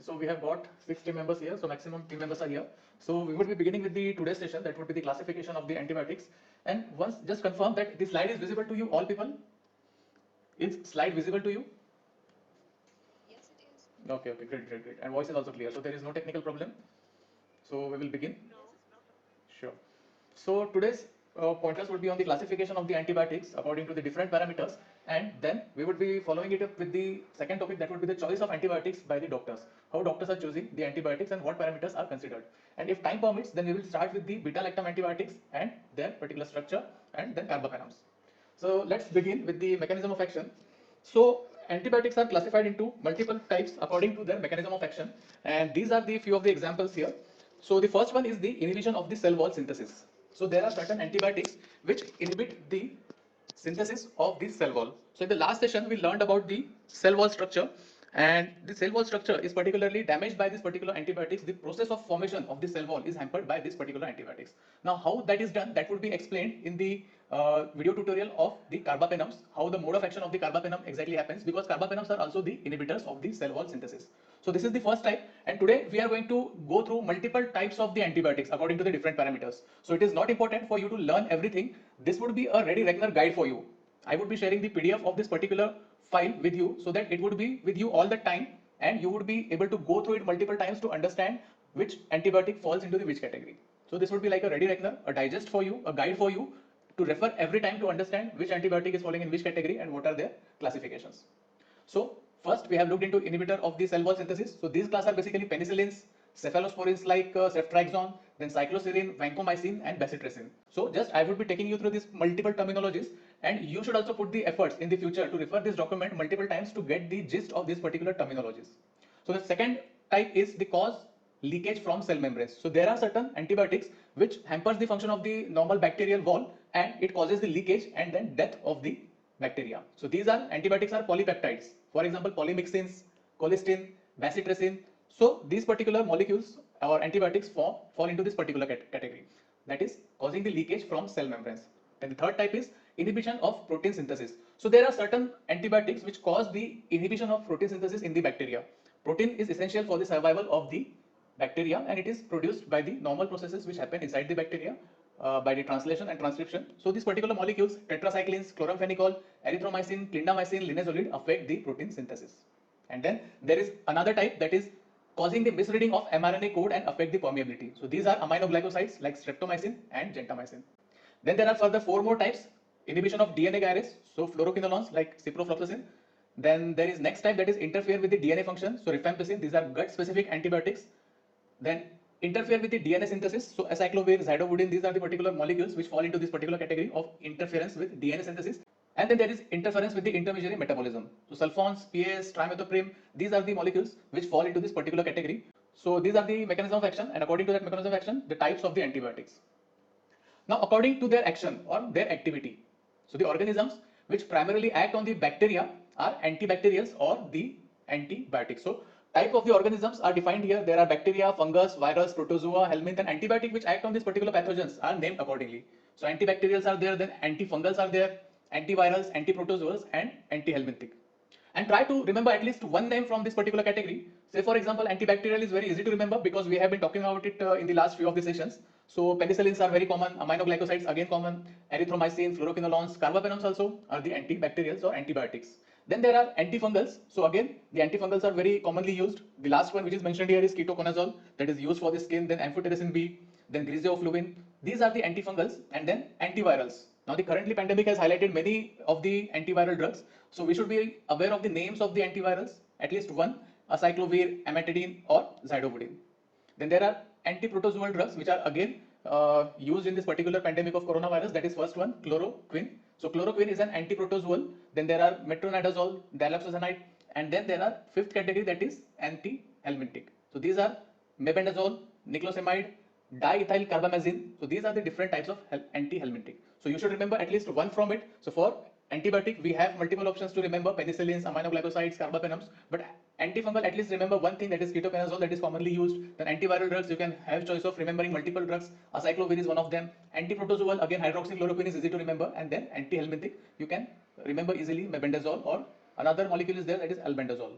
So we have got 6 team members here, so maximum team members are here. So we would be beginning with the today's session, that would be the classification of the antibiotics. And once just confirm that the slide is visible to you, all people. Is slide visible to you? Yes, it is. Okay, okay, great, great, great. And voice is also clear, so there is no technical problem. So we will begin. No. Sure. So today's pointers would be on the classification of the antibiotics according to the different parameters, and then we would be following it up with the second topic, that would be the choice of antibiotics by the doctors. How doctors are choosing the antibiotics and what parameters are considered. And if time permits, then we will start with the beta-lactam antibiotics and their particular structure, and then carbapenems. So let's begin with the mechanism of action. So antibiotics are classified into multiple types according to their mechanism of action, and these are the few of the examples here. So the first one is the inhibition of the cell wall synthesis. So there are certain antibiotics which inhibit the synthesis of the cell wall. So in the last session we learned about the cell wall structure, and the cell wall structure is particularly damaged by this particular antibiotics. The process of formation of the cell wall is hampered by this particular antibiotics. Now how that is done, that would be explained in the video tutorial of the carbapenems, how the mode of action of the carbapenem exactly happens, because carbapenems are also the inhibitors of the cell wall synthesis. So this is the first type, and today we are going to go through multiple types of the antibiotics according to the different parameters. So it is not important for you to learn everything. This would be a ready reckoner guide for you. I would be sharing the PDF of this particular file with you so that it would be with you all the time, and you would be able to go through it multiple times to understand which antibiotic falls into the which category. So this would be like a ready reckoner, a digest for you, a guide for you to refer every time to understand which antibiotic is falling in which category and what are their classifications. So first we have looked into inhibitor of the cell wall synthesis. So these class are basically penicillins, cephalosporins like ceftriaxone, then cycloserine, vancomycin and bacitracin. So just I would be taking you through these multiple terminologies, and you should also put the efforts in the future to refer this document multiple times to get the gist of these particular terminologies. So the second type is the cause leakage from cell membranes. So there are certain antibiotics which hampers the function of the normal bacterial wall, and it causes the leakage and then death of the bacteria. So these are antibiotics are polypeptides. For example, polymyxins, colistin, bacitracin. So these particular molecules or antibiotics fall into this particular category, that is causing the leakage from cell membranes. And the third type is inhibition of protein synthesis. So there are certain antibiotics which cause the inhibition of protein synthesis in the bacteria. Protein is essential for the survival of the bacteria, and it is produced by the normal processes which happen inside the bacteria by the translation and transcription. So these particular molecules, tetracyclines, chloramphenicol, erythromycin, clindamycin, linezolid, affect the protein synthesis. And then there is another type that is causing the misreading of mRNA code and affect the permeability. So these are aminoglycosides like streptomycin and gentamicin. Then there are further 4 more types: inhibition of DNA gyrase, so fluoroquinolones like ciprofloxacin. Then there is next type that is interfere with the DNA function, so rifampicin. These are gut specific antibiotics. Then interfere with the DNA synthesis, so acyclovir, zidovudin, these are the particular molecules which fall into this particular category of interference with DNA synthesis. And then there is interference with the intermediary metabolism, so sulfons, PAs, trimethoprim, these are the molecules which fall into this particular category. So these are the mechanism of action, and according to that mechanism of action, the types of the antibiotics. Now according to their action or their activity, so the organisms which primarily act on the bacteria are antibacterials or the antibiotics. So type of the organisms are defined here. There are bacteria, fungus, virus, protozoa, helminth, and antibiotic which act on these particular pathogens are named accordingly. So antibacterials are there, then antifungals are there, antivirals, antiprotozoals, and antihelminthic. And try to remember at least one name from this particular category. Say for example, antibacterial is very easy to remember because we have been talking about it in the last few of the sessions. So penicillins are very common, aminoglycosides again common, erythromycin, fluoroquinolones, carbapenems also are the antibacterials or antibiotics. Then there are antifungals. So again, the antifungals are very commonly used. The last one which is mentioned here is ketoconazole, that is used for the skin, then amphotericin B, then griseofluvin. These are the antifungals. And then antivirals. Now the currently pandemic has highlighted many of the antiviral drugs. So we should be aware of the names of the antivirals, at least one: acyclovir, amantadine or zidovudin. Then there are antiprotozoal drugs which are again used in this particular pandemic of coronavirus. That is first one, chloroquine. So chloroquine is an antiprotozoal. Then there are metronidazole, dioxazonide, and then there are fifth category, that is anti-helminthic. So these are mebendazole, niclosamide, diethyl carbamazine. So these are the different types of anti-helminthic. So you should remember at least one from it. So for antibiotic, we have multiple options to remember: penicillins, aminoglycosides, carbapenems. But antifungal, at least remember one thing, that is ketoconazole, that is commonly used. Then antiviral drugs, you can have choice of remembering multiple drugs. Acyclovir is one of them. Antiprotozoal, again hydroxychloroquine is easy to remember. And then anti-helminthic, you can remember easily mebendazole, or another molecule is there, that is albendazole.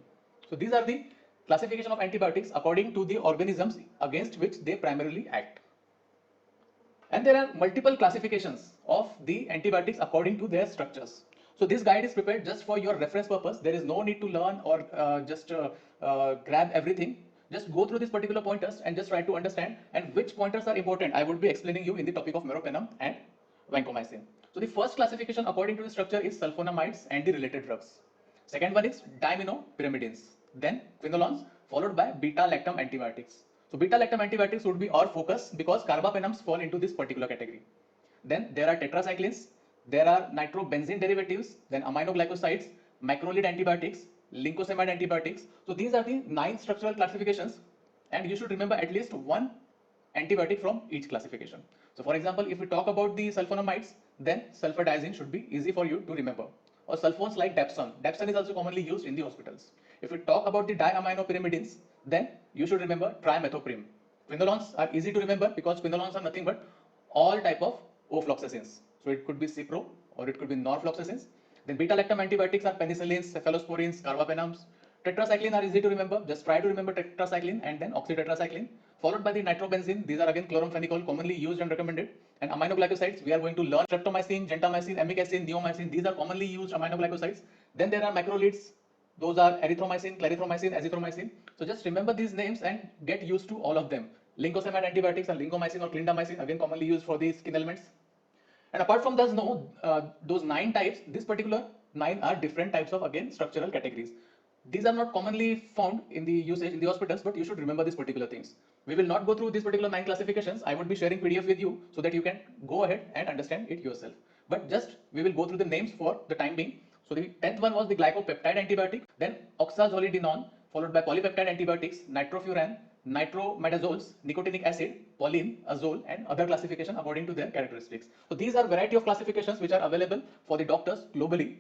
So these are the classification of antibiotics according to the organisms against which they primarily act. And there are multiple classifications of the antibiotics according to their structures. So this guide is prepared just for your reference purpose. There is no need to learn or just grab everything. Just go through these particular pointers and just try to understand, and which pointers are important I would be explaining you in the topic of meropenem and vancomycin. So the first classification according to the structure is sulfonamides and the related drugs. Second one is diaminopyrimidines, then quinolones, followed by beta-lactam antibiotics. So beta-lactam antibiotics would be our focus because carbapenems fall into this particular category. Then there are tetracyclines, there are nitrobenzene derivatives, then aminoglycosides, macrolide antibiotics, lincosamide antibiotics. So these are the 9 structural classifications, and you should remember at least one antibiotic from each classification. So for example, if we talk about the sulfonamides, then sulfadiazine should be easy for you to remember. Or sulfones like Dapsone. Dapsone is also commonly used in the hospitals. If we talk about the diaminopyrimidines, then you should remember trimethoprim. Quinolones are easy to remember because quinolones are nothing but all type of ofloxacins. So it could be Cipro or it could be norfloxacins. Then beta-lactam antibiotics are penicillins, cephalosporins, carbapenems. Tetracycline are easy to remember. Just try to remember tetracycline and then oxytetracycline. Followed by the nitrobenzene. These are again chloramphenicol, commonly used and recommended. And aminoglycosides, we are going to learn streptomycin, gentamicin, amikacin, neomycin. These are commonly used aminoglycosides. Then there are macrolides. Those are erythromycin, clarithromycin, azithromycin. So just remember these names and get used to all of them. Lincosamide antibiotics are lincomycin or clindamycin, again commonly used for the skin ailments. And apart from those, those 9 types, this particular 9 are different types of again structural categories. These are not commonly found in the usage in the hospitals, but you should remember these particular things. We will not go through these particular 9 classifications. I would be sharing PDF with you so that you can go ahead and understand it yourself. But just we will go through the names for the time being. So the 10th one was the glycopeptide antibiotic, then oxazolidinone, followed by polypeptide antibiotics, nitrofuran, nitromedazoles, nicotinic acid, Pauline, azole, and other classification according to their characteristics. So these are variety of classifications which are available for the doctors globally.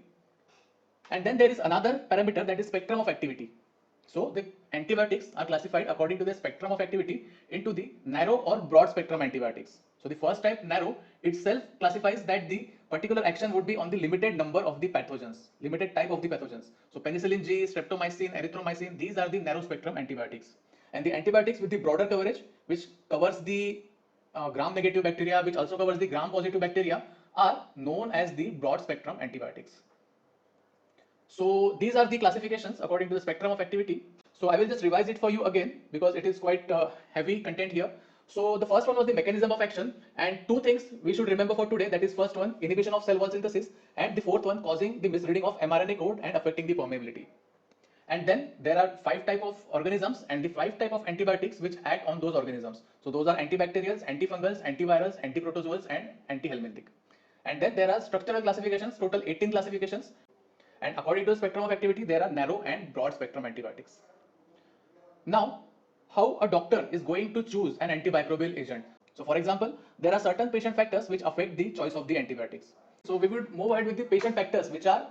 And then there is another parameter, that is spectrum of activity. So the antibiotics are classified according to the spectrum of activity into the narrow or broad spectrum antibiotics. So the first type, narrow, itself classifies that the particular action would be on the limited number of the pathogens, limited type of the pathogens. So penicillin G, streptomycin, erythromycin, these are the narrow spectrum antibiotics. And the antibiotics with the broader coverage, which covers the gram-negative bacteria, which also covers the gram-positive bacteria, are known as the broad spectrum antibiotics. So these are the classifications according to the spectrum of activity. So I will just revise it for you again because it is quite heavy content here. So the first one was the mechanism of action, and 2 things we should remember for today. That is, first one, inhibition of cell wall synthesis, and the fourth one, causing the misreading of mRNA code and affecting the permeability. And then there are 5 type of organisms and the 5 type of antibiotics which act on those organisms. So those are antibacterials, antifungals, antivirals, antiprotozoals, and antihelminthic. And then there are structural classifications, total 18 classifications. And according to the spectrum of activity, there are narrow and broad spectrum antibiotics. Now, how a doctor is going to choose an antimicrobial agent. So for example, there are certain patient factors which affect the choice of the antibiotics. So we would move ahead with the patient factors which are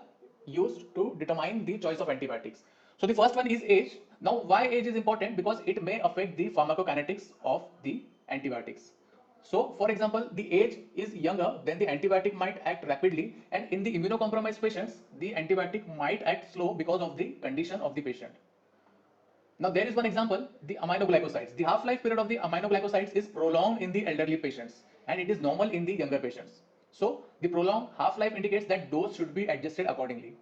used to determine the choice of antibiotics. So the first one is age. Now why age is important? Because it may affect the pharmacokinetics of the antibiotics. So for example, the age is younger, then the antibiotic might act rapidly, and in the immunocompromised patients, the antibiotic might act slow because of the condition of the patient. Now there is one example, the aminoglycosides. The half-life period of the aminoglycosides is prolonged in the elderly patients and it is normal in the younger patients. So the prolonged half-life indicates that dose should be adjusted accordingly.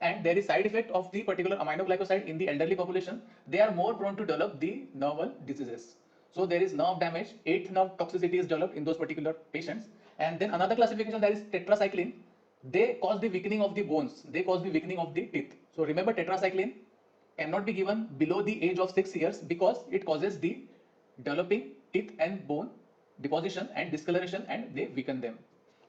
And there is side effect of the particular aminoglycoside in the elderly population. They are more prone to develop the nerval diseases. So there is nerve damage, 8th nerve toxicity is developed in those particular patients. And then another classification, that is tetracycline. They cause the weakening of the bones. They cause the weakening of the teeth. So remember, tetracycline cannot be given below the age of 6 years because it causes the developing teeth and bone deposition and discoloration, and they weaken them.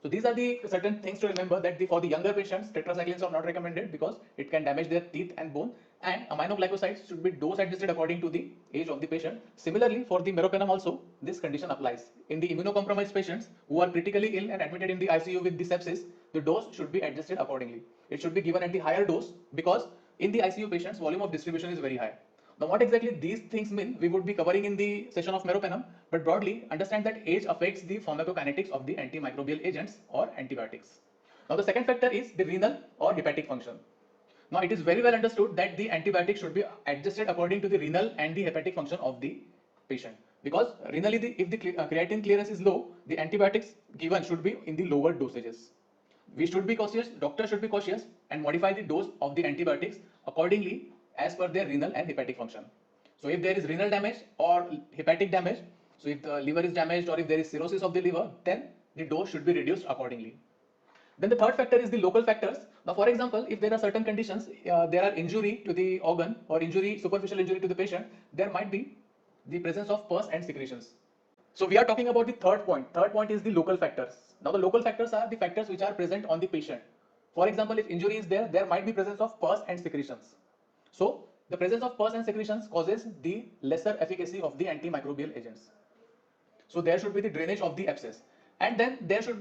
So these are the certain things to remember, that for the younger patients, tetracyclines are not recommended because it can damage their teeth and bone, and aminoglycosides should be dose adjusted according to the age of the patient. Similarly, for the meropenem also, this condition applies. In the immunocompromised patients who are critically ill and admitted in the ICU with the sepsis, the dose should be adjusted accordingly. It should be given at the higher dose because in the ICU patients, volume of distribution is very high. Now, what exactly these things mean, we would be covering in the session of meropenem, but broadly understand that age affects the pharmacokinetics of the antimicrobial agents or antibiotics. Now, the second factor is the renal or hepatic function. Now it is very well understood that the antibiotic should be adjusted according to the renal and the hepatic function of the patient. Because renally, if the creatinine clearance is low, the antibiotics given should be in the lower dosages. We should be cautious, doctor should be cautious and modify the dose of the antibiotics accordingly as per their renal and hepatic function. So if there is renal damage or hepatic damage, so if the liver is damaged or if there is cirrhosis of the liver, then the dose should be reduced accordingly. Then the third factor is the local factors. Now, for example, if there are certain conditions, there are injury to the organ or injury, superficial injury to the patient, there might be the presence of pus and secretions. So we are talking about the third point. Third point is the local factors. Now the local factors are the factors which are present on the patient. For example, if injury is there, there might be presence of pus and secretions. So the presence of pus and secretions causes the lesser efficacy of the antimicrobial agents. So there should be the drainage of the abscess. And then there could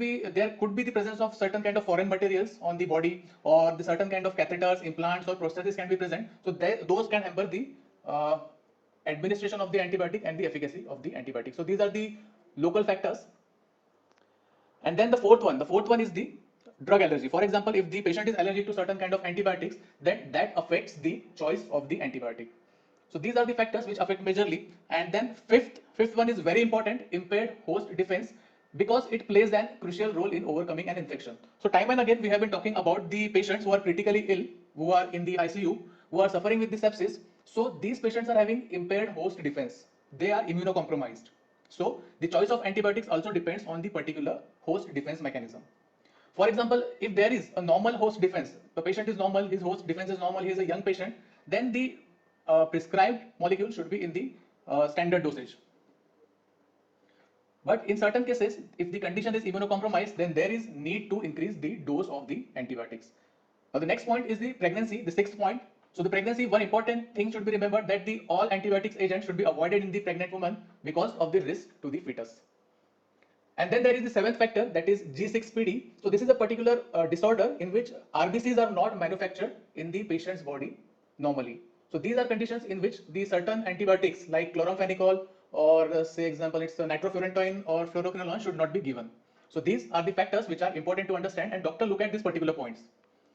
be the presence of certain kind of foreign materials on the body, or the certain kind of catheters, implants, or prosthesis can be present. So those can hamper the administration of the antibiotic and the efficacy of the antibiotic. So these are the local factors. And then the fourth one is the drug allergy. For example, if the patient is allergic to certain kind of antibiotics, then that affects the choice of the antibiotic. So these are the factors which affect majorly. And then fifth one is very important, impaired host defense, because it plays a crucial role in overcoming an infection. So time and again we have been talking about the patients who are critically ill, who are in the ICU, who are suffering with the sepsis. So these patients are having impaired host defense. They are immunocompromised. So the choice of antibiotics also depends on the particular host defense mechanism. For example, if there is a normal host defense, the patient is normal, his host defense is normal, he is a young patient, then the prescribed molecule should be in the standard dosage. But in certain cases, if the condition is immunocompromised, then there is need to increase the dose of the antibiotics. Now the next point is the pregnancy, the sixth point. So the pregnancy, one important thing should be remembered, that the all antibiotics agents should be avoided in the pregnant woman because of the risk to the fetus. And then there is the seventh factor, that is G6PD. So this is a particular disorder in which RBCs are not manufactured in the patient's body normally. So these are conditions in which the certain antibiotics like chloramphenicol, or say example it's nitrofurantoin or fluoroquinolone, should not be given. So these are the factors which are important to understand, and doctor look at these particular points: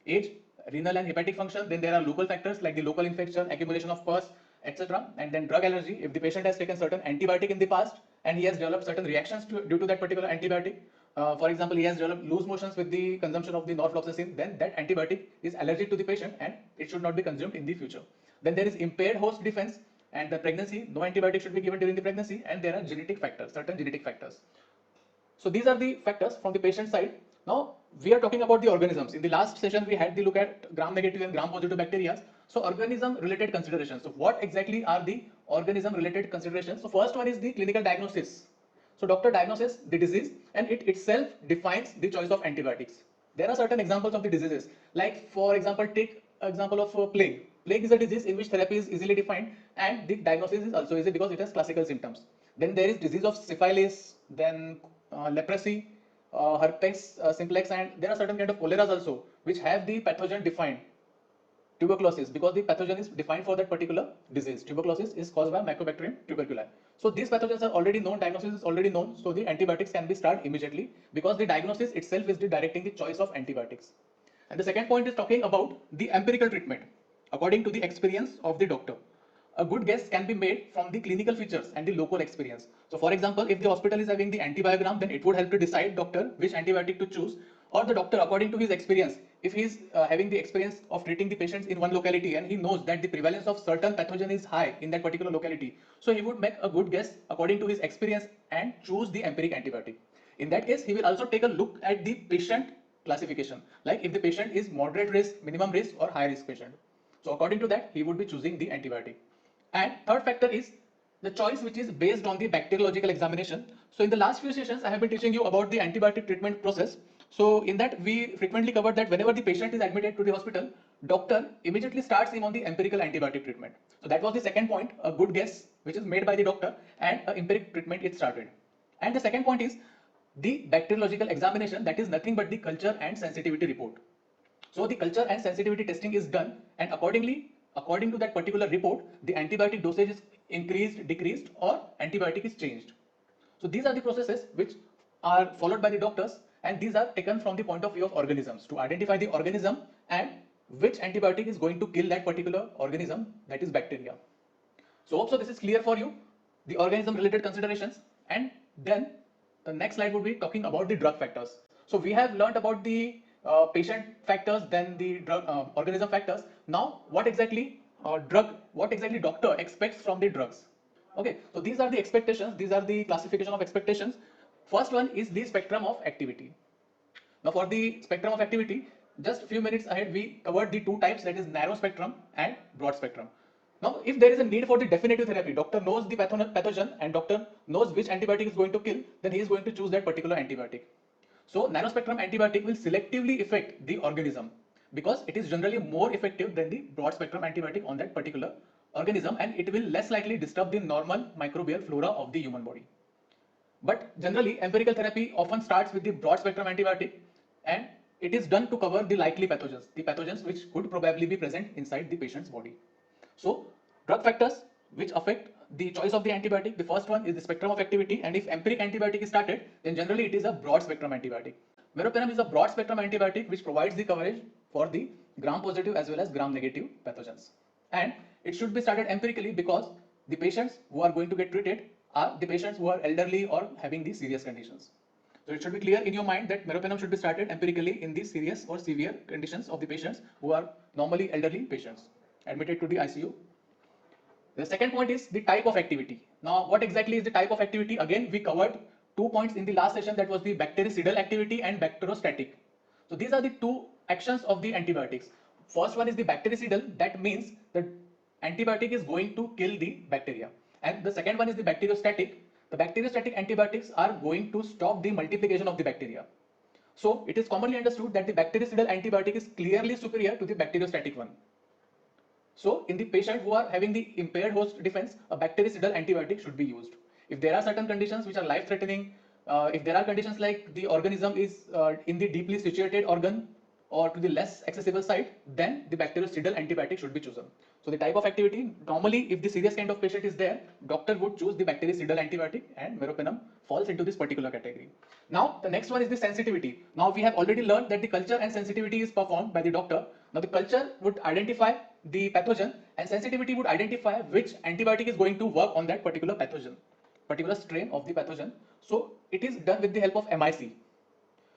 age, renal and hepatic function. Then there are local factors like the local infection, accumulation of pus, etc. And then drug allergy. If the patient has taken certain antibiotic in the past and he has developed certain reactions due to that particular antibiotic, for example, he has developed loose motions with the consumption of the norfloxacin, then that antibiotic is allergic to the patient and it should not be consumed in the future. Then there is impaired host defense, and the pregnancy, no antibiotic should be given during the pregnancy, and there are genetic factors, certain genetic factors. So these are the factors from the patient side. Now we are talking about the organisms. In the last session we had the look at gram-negative and gram-positive bacteria. So organism-related considerations. So what exactly are the organism-related considerations? So first one is the clinical diagnosis. So doctor diagnoses the disease and it itself defines the choice of antibiotics. There are certain examples of the diseases. Like for example, take example of plague. Plague is a disease in which therapy is easily defined and the diagnosis is also easy because it has classical symptoms. Then there is disease of syphilis, then leprosy, herpes simplex, and there are certain kind of choleras also which have the pathogen defined. Tuberculosis, because the pathogen is defined for that particular disease. Tuberculosis is caused by Mycobacterium tuberculei. So these pathogens are already known, diagnosis is already known, so the antibiotics can be started immediately because the diagnosis itself is directing the choice of antibiotics. And the second point is talking about the empirical treatment according to the experience of the doctor. A good guess can be made from the clinical features and the local experience. So for example, if the hospital is having the antibiogram, then it would help to decide doctor which antibiotic to choose, or the doctor according to his experience. If he is having the experience of treating the patients in one locality and he knows that the prevalence of certain pathogen is high in that particular locality, so he would make a good guess according to his experience and choose the empiric antibiotic. In that case, he will also take a look at the patient classification, like if the patient is moderate risk, minimum risk, or high risk patient. So according to that, he would be choosing the antibiotic. And third factor is the choice, which is based on the bacteriological examination. So in the last few sessions, I have been teaching you about the antibiotic treatment process. So in that, we frequently covered that whenever the patient is admitted to the hospital, doctor immediately starts him on the empirical antibiotic treatment. So that was the second point, a good guess which is made by the doctor, and empiric treatment is started. And the second point is the bacteriological examination, that is nothing but the culture and sensitivity report. So the culture and sensitivity testing is done, and according to that particular report, the antibiotic dosage is increased, decreased, or antibiotic is changed. So these are the processes which are followed by the doctors, and these are taken from the point of view of organisms to identify the organism and which antibiotic is going to kill that particular organism, that is bacteria. So hope so this is clear for you, the organism related considerations. And then the next slide would be talking about the drug factors. So we have learned about the patient factors, then the drug organism factors. Now what exactly doctor expects from the drugs? Okay, so these are the expectations, these are the classification of expectations. First one is the spectrum of activity. Now for the spectrum of activity, just a few minutes ahead we covered the two types, that is narrow spectrum and broad spectrum. Now if there is a need for the definitive therapy, doctor knows the pathogen and doctor knows which antibiotic is going to kill, then he is going to choose that particular antibiotic. So narrow spectrum antibiotic will selectively affect the organism because it is generally more effective than the broad spectrum antibiotic on that particular organism, and it will less likely disturb the normal microbial flora of the human body. But generally, empirical therapy often starts with the broad spectrum antibiotic, and it is done to cover the likely pathogens, the pathogens which could probably be present inside the patient's body. So, drug factors which affect the choice of the antibiotic, the first one is the spectrum of activity, and if empiric antibiotic is started, then generally it is a broad spectrum antibiotic. Meropenem is a broad spectrum antibiotic which provides the coverage for the gram positive as well as gram negative pathogens. And it should be started empirically because the patients who are going to get treated are the patients who are elderly or having the serious conditions. So it should be clear in your mind that meropenem should be started empirically in the serious or severe conditions of the patients who are normally elderly patients admitted to the ICU. The second point is the type of activity. Now, what exactly is the type of activity? Again, we covered 2 points in the last session, that was the bactericidal activity and bacterostatic. So these are the two actions of the antibiotics. First one is the bactericidal, that means the antibiotic is going to kill the bacteria. And the second one is the bacteriostatic. The bacteriostatic antibiotics are going to stop the multiplication of the bacteria. So it is commonly understood that the bactericidal antibiotic is clearly superior to the bacteriostatic one. So in the patient who are having the impaired host defense, a bactericidal antibiotic should be used. If there are certain conditions which are life threatening, if there are conditions like the organism is in the deeply situated organ or to the less accessible site, then the bactericidal antibiotic should be chosen. So the type of activity, normally if the serious kind of patient is there, doctor would choose the bactericidal antibiotic, and meropenem falls into this particular category. Now the next one is the sensitivity. Now we have already learned that the culture and sensitivity is performed by the doctor. Now the culture would identify the pathogen and sensitivity would identify which antibiotic is going to work on that particular pathogen, particular strain of the pathogen. So it is done with the help of MIC.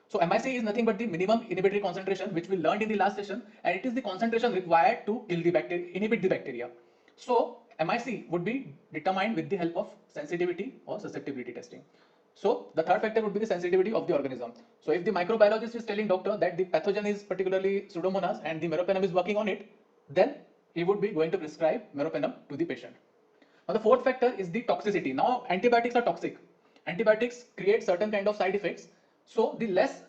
So MIC is nothing but the minimum inhibitory concentration which we learned in the last session, and it is the concentration required to kill the bacteria, inhibit the bacteria. So MIC would be determined with the help of sensitivity or susceptibility testing. So the third factor would be the sensitivity of the organism. So if the microbiologist is telling doctor that the pathogen is particularly Pseudomonas and the meropenem is working on it, then he would be going to prescribe meropenem to the patient. Now the fourth factor is the toxicity. Now antibiotics are toxic. Antibiotics create certain kind of side effects. So the less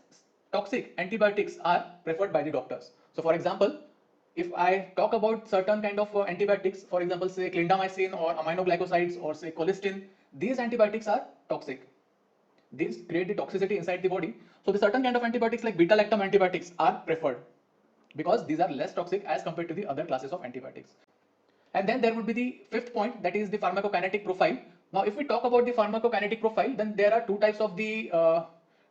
toxic antibiotics are preferred by the doctors. So for example, if I talk about certain kind of antibiotics, for example, say clindamycin or aminoglycosides or say colistin, these antibiotics are toxic. These create the toxicity inside the body. So the certain kind of antibiotics like beta-lactam antibiotics are preferred because these are less toxic as compared to the other classes of antibiotics. And then there would be the fifth point, that is the pharmacokinetic profile. Now if we talk about the pharmacokinetic profile, then there are two types of the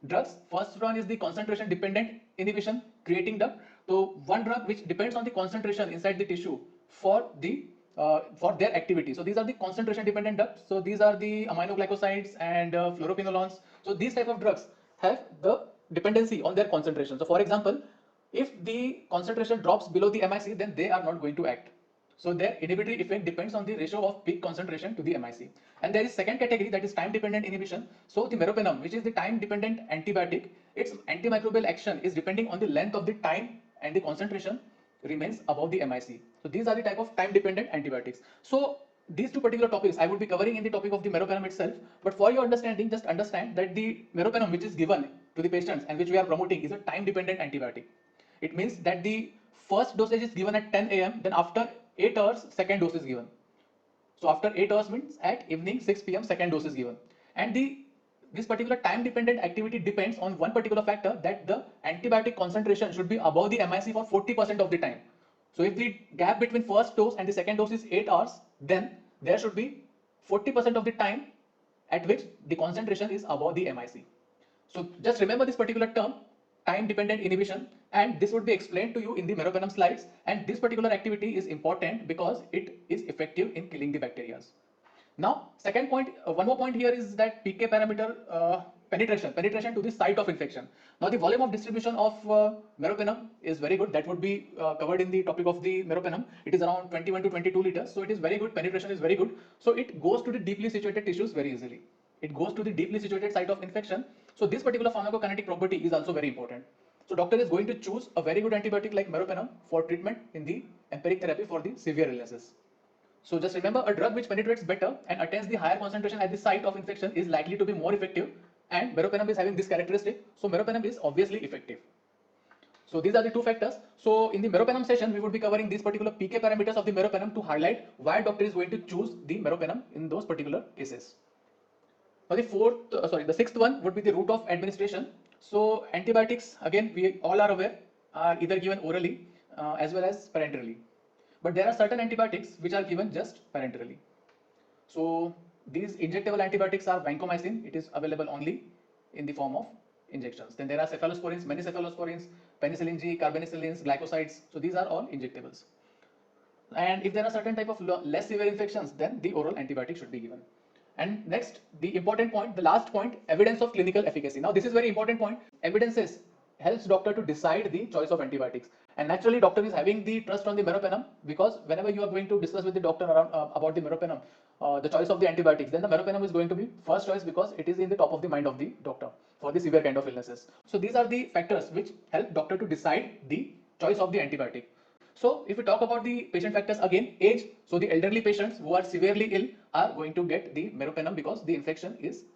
drugs. First one is the concentration dependent inhibition creating drug. So one drug which depends on the concentration inside the tissue for their activity. So these are the concentration dependent drugs. So these are the aminoglycosides and fluoroquinolones. So these type of drugs have the dependency on their concentration. So for example, if the concentration drops below the MIC, then they are not going to act. So their inhibitory effect depends on the ratio of peak concentration to the MIC. And there is second category, that is time dependent inhibition. So the meropenem, which is the time dependent antibiotic, its antimicrobial action is depending on the length of the time and the concentration remains above the MIC. So these are the type of time dependent antibiotics. So these two particular topics I would be covering in the topic of the meropenem itself, but for your understanding, just understand that the meropenem which is given to the patients and which we are promoting is a time dependent antibiotic. It means that the first dosage is given at 10 a.m. then after 8 hours second dose is given. So after 8 hours means at evening 6 p.m. second dose is given. And this particular time dependent activity depends on one particular factor, that the antibiotic concentration should be above the MIC for 40% of the time. So if the gap between first dose and the second dose is 8 hours, then there should be 40% of the time at which the concentration is above the MIC. So just remember this particular term. time dependent inhibition, and this would be explained to you in the meropenem slides. And this particular activity is important because it is effective in killing the bacteria. Now, second point, one more point here is that PK parameter penetration to the site of infection. Now, the volume of distribution of meropenem is very good. That would be covered in the topic of the meropenem. It is around 21 to 22 liters. So, it is very good. Penetration is very good. So, it goes to the deeply situated tissues very easily. It goes to the deeply situated site of infection. So, this particular pharmacokinetic property is also very important. So, doctor is going to choose a very good antibiotic like meropenem for treatment in the empiric therapy for the severe illnesses. So just remember, a drug which penetrates better and attains the higher concentration at the site of infection is likely to be more effective, and meropenem is having this characteristic. So meropenem is obviously effective. So these are the two factors. So in the meropenem session, we would be covering these particular PK parameters of the meropenem to highlight why doctor is going to choose the meropenem in those particular cases. Now the sixth one would be the route of administration. So antibiotics, again, we all are aware, are either given orally as well as parenterally. But there are certain antibiotics which are given just parenterally. So these injectable antibiotics are vancomycin. It is available only in the form of injections. Then there are cephalosporins, many cephalosporins, penicillin G, carbapenems, glycosides. So these are all injectables. And if there are certain type of less severe infections, then the oral antibiotic should be given. And next, the important point, the last point, evidence of clinical efficacy. Now this is very important point. Evidences helps doctor to decide the choice of antibiotics. And naturally, doctor is having the trust on the meropenem, because whenever you are going to discuss with the doctor around, about the meropenem, the choice of the antibiotics, then the meropenem is going to be first choice because it is in the top of the mind of the doctor for the severe kind of illnesses. So these are the factors which help doctor to decide the choice of the antibiotic. So if we talk about the patient factors again, age. So the elderly patients who are severely ill are going to get the meropenem because the infection is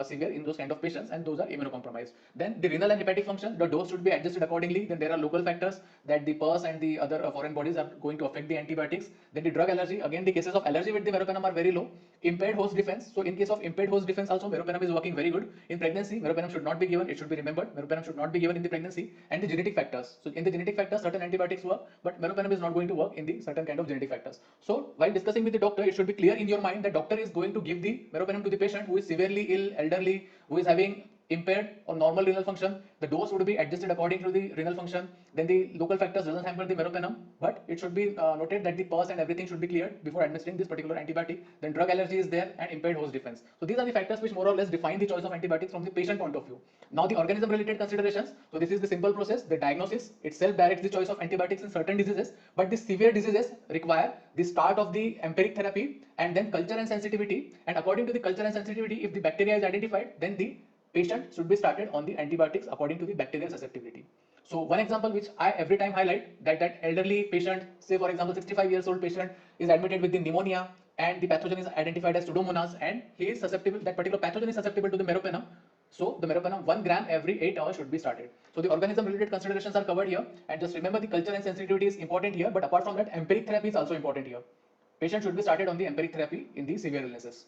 severe in those kind of patients, and those are immunocompromised. Then the renal and hepatic function, the dose should be adjusted accordingly. Then there are local factors that the pus and the other foreign bodies are going to affect the antibiotics. Then the drug allergy, again the cases of allergy with the meropenem are very low. Impaired host defense, so in case of impaired host defense also meropenem is working very good. In pregnancy, meropenem should not be given, it should be remembered, meropenem should not be given in the pregnancy. And the genetic factors, so in the genetic factors certain antibiotics work, but meropenem is not going to work in the certain kind of genetic factors. So while discussing with the doctor, it should be clear in your mind that doctor is going to give the meropenem to the patient who is severely ill, elderly, who is having impaired or normal renal function. The dose would be adjusted according to the renal function. Then the local factors doesn't hamper the meropenem, but it should be noted that the pus and everything should be cleared before administering this particular antibiotic. Then drug allergy is there and impaired host defense. So these are the factors which more or less define the choice of antibiotics from the patient point of view. Now the organism related considerations. So this is the simple process. The diagnosis itself directs the choice of antibiotics in certain diseases, but the severe diseases require the start of the empiric therapy and then culture and sensitivity. And according to the culture and sensitivity, if the bacteria is identified, then the patient should be started on the antibiotics according to the bacterial susceptibility. So one example which I every time highlight, that elderly patient, say for example 65 years old patient is admitted with the pneumonia and the pathogen is identified as Pseudomonas, and he is susceptible, that particular pathogen is susceptible to the meropenem. So the meropenem 1 gram every 8 hours should be started. So the organism related considerations are covered here, and just remember the culture and sensitivity is important here, but apart from that empiric therapy is also important here. Patient should be started on the empiric therapy in the severe illnesses.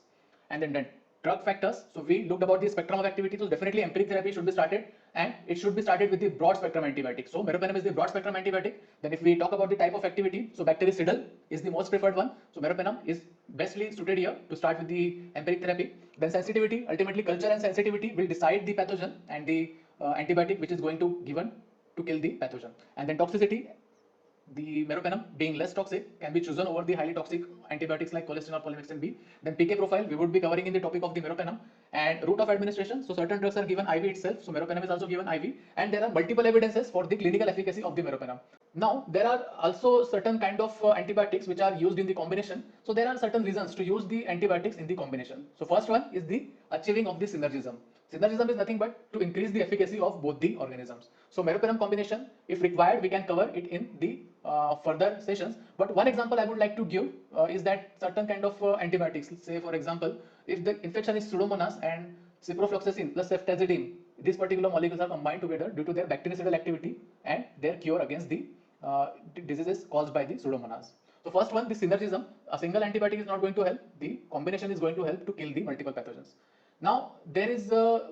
And then drug factors. So we looked about the spectrum of activity. So definitely empiric therapy should be started, and it should be started with the broad spectrum antibiotic. So meropenem is the broad spectrum antibiotic. Then if we talk about the type of activity, so bactericidal is the most preferred one. So meropenem is bestly suited here to start with the empiric therapy. Then sensitivity, ultimately culture and sensitivity will decide the pathogen and the antibiotic which is going to given to kill the pathogen. And then toxicity, the meropenem being less toxic can be chosen over the highly toxic antibiotics like colistin or polymyxin B. Then PK profile we would be covering in the topic of the meropenem. And route of administration, so certain drugs are given IV itself, so meropenem is also given IV, and there are multiple evidences for the clinical efficacy of the meropenem. Now there are also certain kind of antibiotics which are used in the combination. So there are certain reasons to use the antibiotics in the combination. So first one is the achieving of the synergism. Synergism is nothing but to increase the efficacy of both the organisms. So meropenem combination, if required, we can cover it in the further sessions. But one example I would like to give is that certain kind of antibiotics, say for example, if the infection is Pseudomonas and ciprofloxacin plus ceftazidime, these particular molecules are combined together due to their bactericidal activity and their cure against the diseases caused by the Pseudomonas. So first one, the synergism, a single antibiotic is not going to help, the combination is going to help to kill the multiple pathogens. Now, there is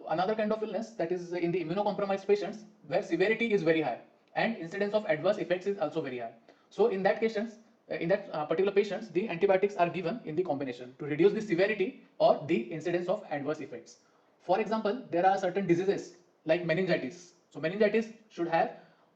another kind of illness that is in the immunocompromised patients where severity is very high and incidence of adverse effects is also very high. So, in that cases, in that particular patients, the antibiotics are given in the combination to reduce the severity or the incidence of adverse effects. For example, there are certain diseases like meningitis. So meningitis should have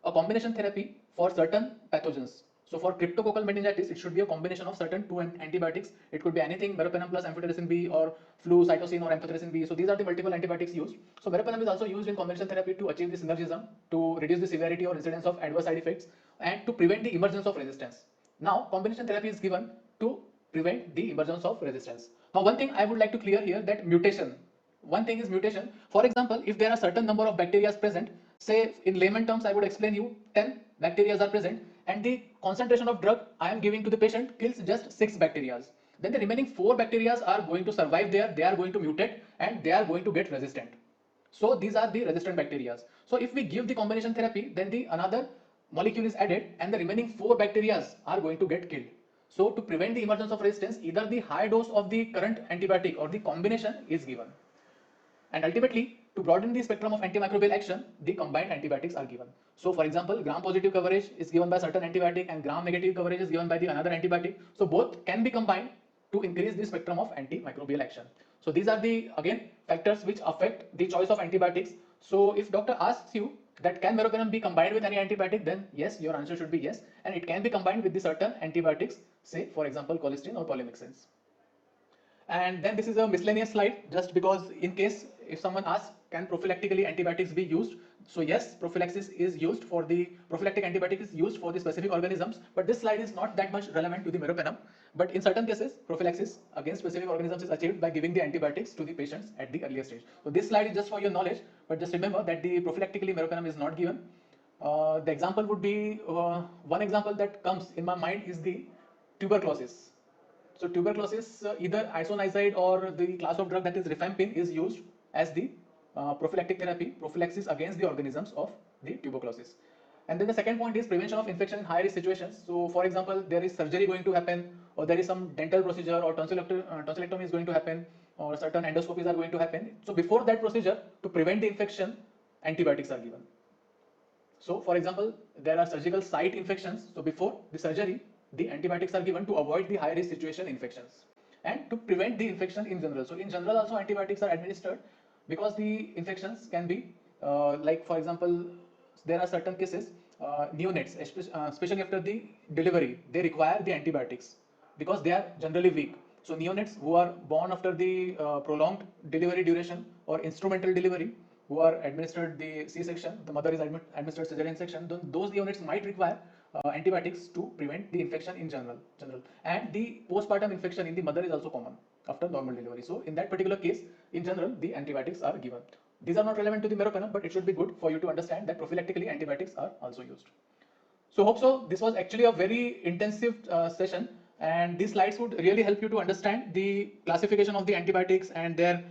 a combination therapy for certain pathogens. So for cryptococcal meningitis, it should be a combination of certain two antibiotics. It could be anything, meropenem plus amphotericin B or flucytosine or amphotericin B. So these are the multiple antibiotics used. So meropenem is also used in combination therapy to achieve the synergism, to reduce the severity or incidence of adverse side effects, and to prevent the emergence of resistance. Now, combination therapy is given to prevent the emergence of resistance. Now, one thing I would like to clear here, that mutation. One thing is mutation. For example, if there are certain number of bacteria present, say in layman terms, I would explain you 10 bacteria are present, and the concentration of drug I am giving to the patient kills just 6 bacteria. Then the remaining 4 bacteria are going to survive there, they are going to mutate, and they are going to get resistant. So these are the resistant bacteria. So if we give the combination therapy, then the another molecule is added, and the remaining 4 bacteria are going to get killed. So to prevent the emergence of resistance, either the high dose of the current antibiotic or the combination is given. And ultimately, to broaden the spectrum of antimicrobial action, the combined antibiotics are given. So for example, gram-positive coverage is given by certain antibiotic and gram-negative coverage is given by the another antibiotic. So both can be combined to increase the spectrum of antimicrobial action. So these are the, again, factors which affect the choice of antibiotics. So if doctor asks you that can meropenem be combined with any antibiotic, then yes, your answer should be yes. And it can be combined with the certain antibiotics, say for example, colistin or polymyxins. And then this is a miscellaneous slide, just because in case if someone asks, can prophylactically antibiotics be used? So yes, prophylaxis is used for the prophylactic antibiotic is used for the specific organisms, but this slide is not that much relevant to the meropenem. But in certain cases, prophylaxis against specific organisms is achieved by giving the antibiotics to the patients at the earlier stage. So this slide is just for your knowledge, but just remember that the prophylactically meropenem is not given. The example would be, one example that comes in my mind is the tuberculosis. So tuberculosis, either isoniazid or the class of drug that is rifampin is used as the prophylactic therapy, prophylaxis against the organisms of the tuberculosis. And then the second point is prevention of infection in high risk situations. So for example, there is surgery going to happen, or there is some dental procedure, or tonsillectomy is going to happen, or certain endoscopies are going to happen. So before that procedure, to prevent the infection, antibiotics are given. So for example, there are surgical site infections. So before the surgery, the antibiotics are given to avoid the high risk situation infections and to prevent the infection in general. So in general also antibiotics are administered because the infections can be like for example, there are certain cases, neonates, especially after the delivery, they require the antibiotics because they are generally weak. So neonates who are born after the prolonged delivery duration or instrumental delivery, who are administered the C-section, the mother is administered cesarean section, then those neonates might require antibiotics to prevent the infection in general. And the postpartum infection in the mother is also common after normal delivery. So in that particular case, in general, the antibiotics are given. These are not relevant to the meropenem, but it should be good for you to understand that prophylactically antibiotics are also used. So hope so. This was actually a very intensive session, and these slides would really help you to understand the classification of the antibiotics and their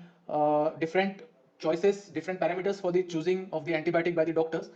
different choices, different parameters for the choosing of the antibiotic by the doctors.